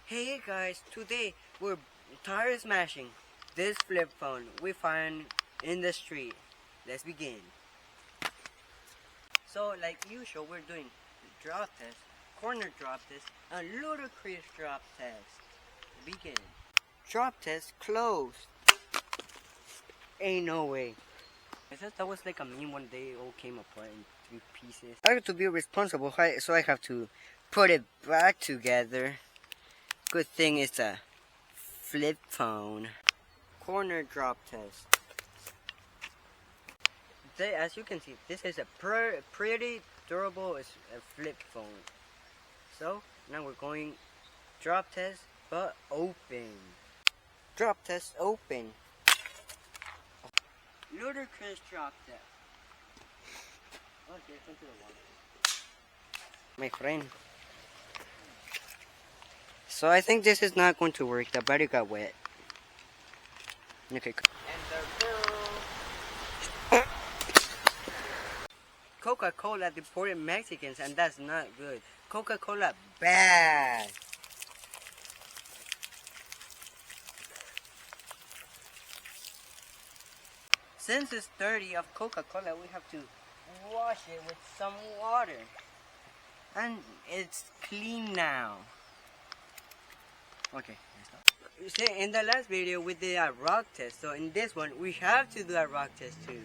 Hey guys, today we're tire smashing this flip phone we find in the street. Let's begin. So like usual, we're doing drop test, corner drop test, and ludicrous drop test. Begin. Drop test closed. Ain't no way. I thought that was like a meme one day. It all came apart in 3 pieces. I have to be responsible, so I have to put it back together. Good thing it's a flip phone. Corner drop test. As you can see, this is a pretty durable flip phone. So now we're going drop test, but open. Drop test open. Ludicrous drop test. Okay, into the water. My friend. So I think this is not going to work. The battery got wet. Okay. And Coca-Cola deported Mexicans, and that's not good. Coca-Cola bad. Since it's dirty of Coca-Cola, we have to wash it with some water. And it's clean now. Okay, see, in the last video we did a rock test, so in this one we have to do a rock test too.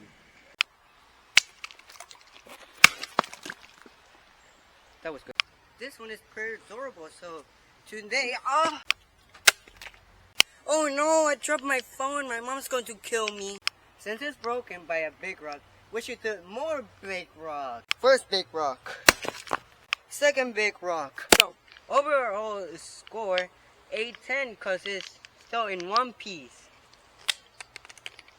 That was good. This one is pretty durable, so today, oh no, I dropped my phone. My mom's going to kill me. Since it's broken by a big rock, we should do more big rock. First big rock. Second big rock. So overall score 8-10 because it's still in one piece.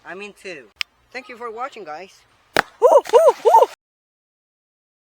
I mean 2. Thank you for watching, guys. Woo, woo, woo.